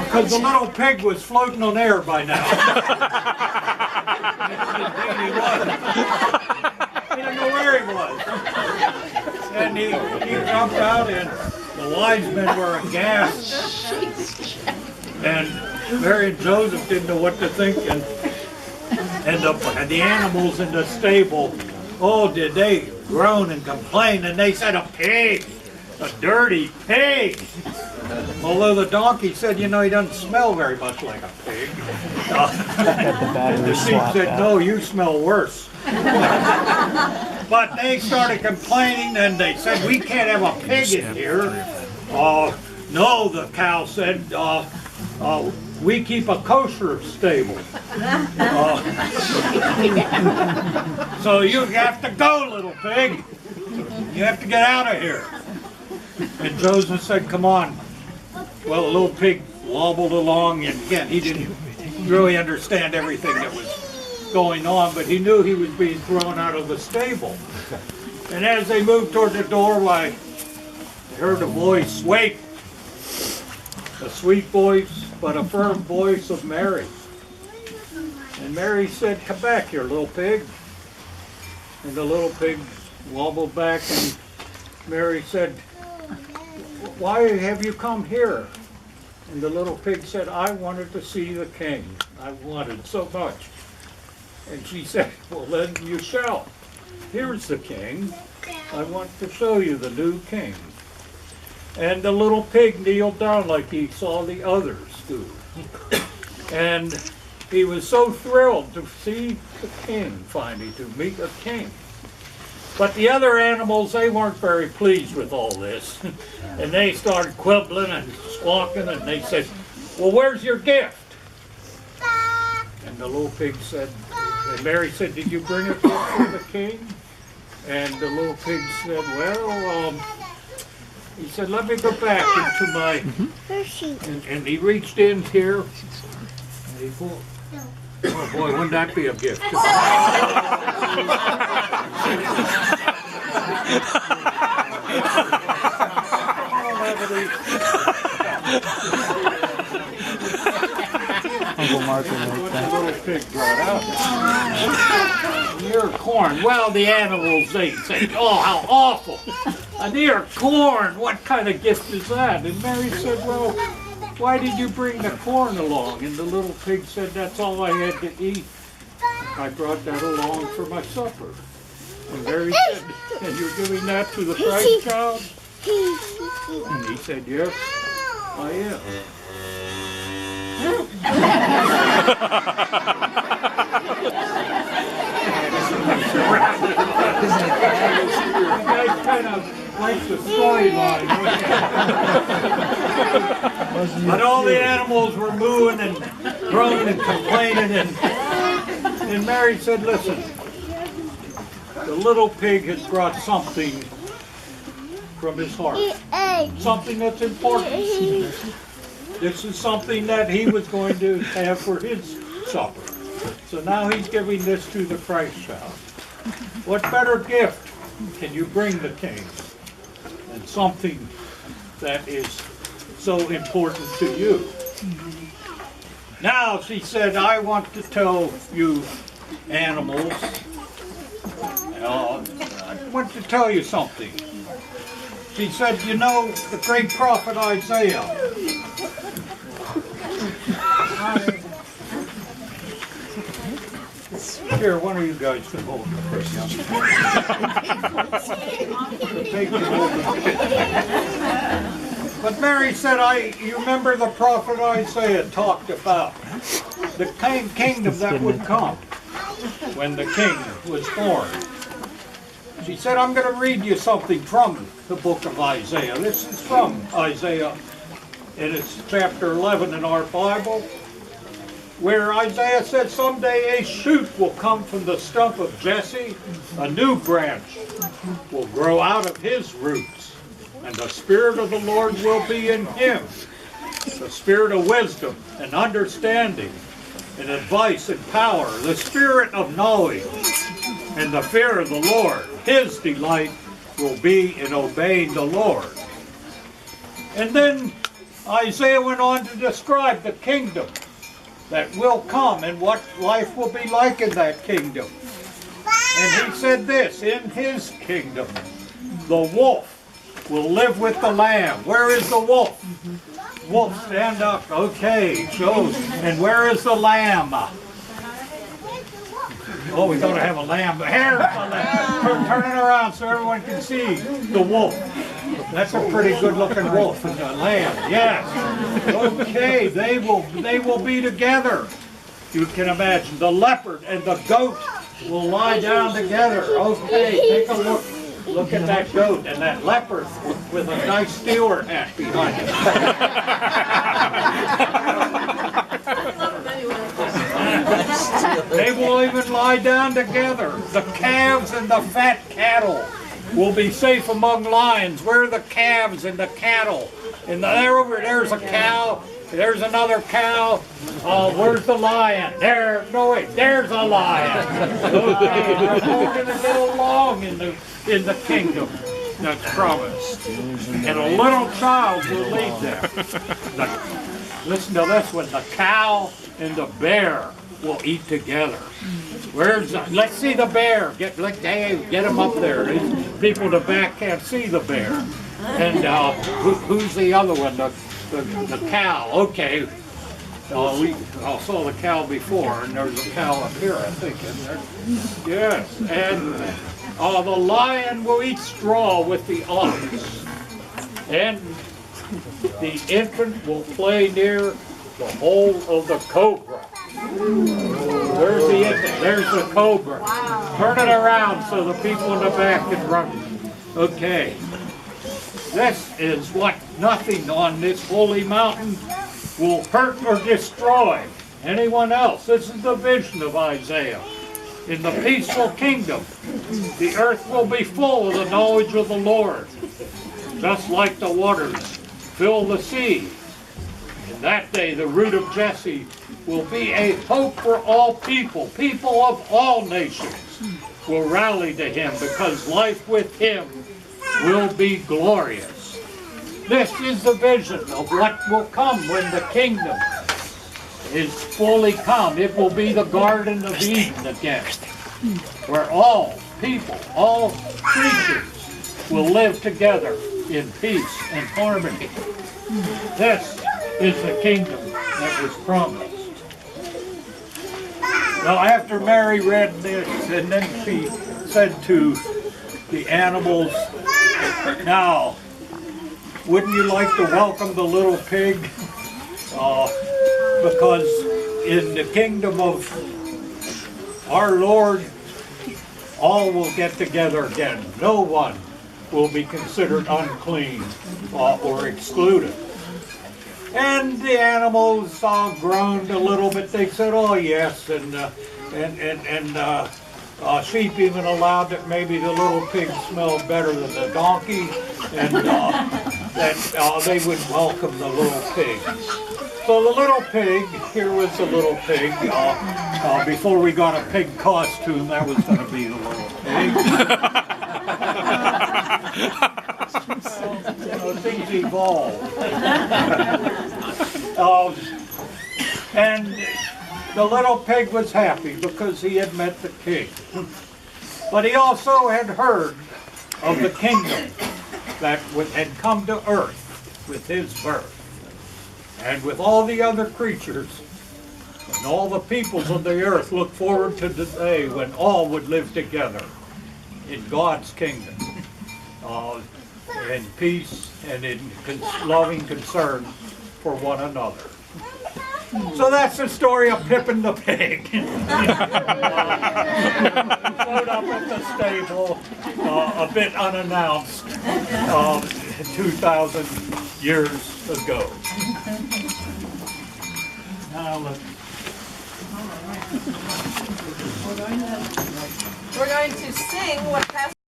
Because the little pig was floating on air by now. He was. He didn't know where he was. And he jumped out, and the wise men were aghast. And Mary and Joseph didn't know what to think. And the animals in the stable, oh, did they groan and complain. And they said, a pig, a dirty pig. Although the donkey said, you know, he doesn't smell very much like a pig. And the sheep said, no, you smell worse. But they started complaining, and they said, we can't have a pig in here. No, the cow said, we keep a kosher stable. So you have to go, little pig. You have to get out of here. And Joseph said, come on. Well, the little pig wobbled along, and again, he didn't really understand everything that was going on, but he knew he was being thrown out of the stable. And as they moved toward the doorway, they heard a voice, wait! A sweet voice, but a firm voice of Mary. And Mary said, come back here, little pig. And the little pig wobbled back, and Mary said, why have you come here? And the little pig said, I wanted to see the king. I wanted so much. And she said, well, then you shall. Here's the king. I want to show you the new king. And the little pig kneeled down like he saw the others do. And he was so thrilled to see the king finally, to meet a king. But the other animals, they weren't very pleased with all this. And they started quibbling and squawking, and they said, well, where's your gift? And the little pig said, and Mary said, did you bring a gift for the king? And the little pig said, well, he said, let me go back into my, and he reached in here, and he pulled, oh boy, wouldn't that be a gift? Uncle Mark will make that. The little pig brought out. Near corn. Well, the animals, they say, oh, how awful. An ear of corn, what kind of gift is that? And Mary said, well, why did you bring the corn along? And the little pig said, that's all I had to eat. I brought that along for my supper. And Mary said, and you're giving that to the Christ child? And he said, yes, I am. You guys kind of like the storyline. But all the animals were mooing and groaning and complaining, and Mary said, listen, the little pig has brought something from his heart. Something that's important. This is something that he was going to have for his supper. So now he's giving this to the Christ child. What better gift can you bring the king than something that is so important to you? Now, she said, I want to tell you animals, I want to tell you something. She said, you know, the great prophet Isaiah, here, one of you guys can hold the first. But Mary said, you remember the prophet Isaiah talked about the kingdom that would come when the king was born. She said, I'm going to read you something from the book of Isaiah. This is from Isaiah, and it's chapter 11 in our Bible, where Isaiah said, someday a shoot will come from the stump of Jesse, a new branch will grow out of his roots, and the Spirit of the Lord will be in him, the Spirit of wisdom and understanding and advice and power, the Spirit of knowledge and the fear of the Lord. His delight will be in obeying the Lord. And then Isaiah went on to describe the kingdom that will come and what life will be like in that kingdom. And he said this, in his kingdom, the wolf will live with the lamb. Where is the wolf? Wolf, stand up. Okay, shows. And where is the lamb? Oh, we gotta have a lamb. Here's the lamb. Turn it around so everyone can see the wolf. That's a pretty good-looking wolf and a lamb. Yes. Okay, they will be together. You can imagine the leopard and the goat will lie down together. Okay, take a look. Look at that goat and that leopard with a nice Steeler hat behind it. They will even lie down together. The calves and the fat cattle will be safe among lions. Where are the calves and the cattle? And there's a cow. There's another cow. Where's the lion? There's a lion. Okay, they're walking a little along in the kingdom that's promised. And a little child will lead them. Listen to this one. The cow and the bear will eat together. Let's see the bear. Get him up there. These people in the back can't see the bear. And who's the other one? The cow. Okay. I saw the cow before, and there's a cow up here, I think, isn't there? Yes. And the lion will eat straw with the ox. And the infant will play near the hole of the cobra. There's the infant. There's the cobra. Turn it around so the people in the back can run. Okay. This is what nothing on this holy mountain will hurt or destroy anyone else. This is the vision of Isaiah. In the peaceful kingdom, the earth will be full of the knowledge of the Lord, just like the waters fill the sea. In that day, the root of Jesse will be a hope for all people. People of all nations will rally to him because life with him will be glorious. This is the vision of what will come when the kingdom is fully come. It will be the Garden of Eden again, where all people, all creatures will live together in peace and harmony. This is the kingdom that was promised. Now after Mary read this, and then she said to the animals, now, wouldn't you like to welcome the little pig? Because in the kingdom of our Lord, all will get together again. No one will be considered unclean or excluded. And the animals groaned a little bit. They said, "Oh yes," and sheep even allowed that maybe the little pig smelled better than the donkey, and that they would welcome the little pig. So the little pig, here was the little pig. Before we got a pig costume, that was going to be the little pig. Things evolve. And the little pig was happy because he had met the king. But he also had heard of the kingdom that had come to earth with his birth. And with all the other creatures and all the peoples of the earth look forward to the day when all would live together in God's kingdom, in peace and in loving concern for one another. So that's the story of Pippin the pig. Showed up at the stable a bit unannounced 2,000 years ago. Now look. We're going to sing what Pastor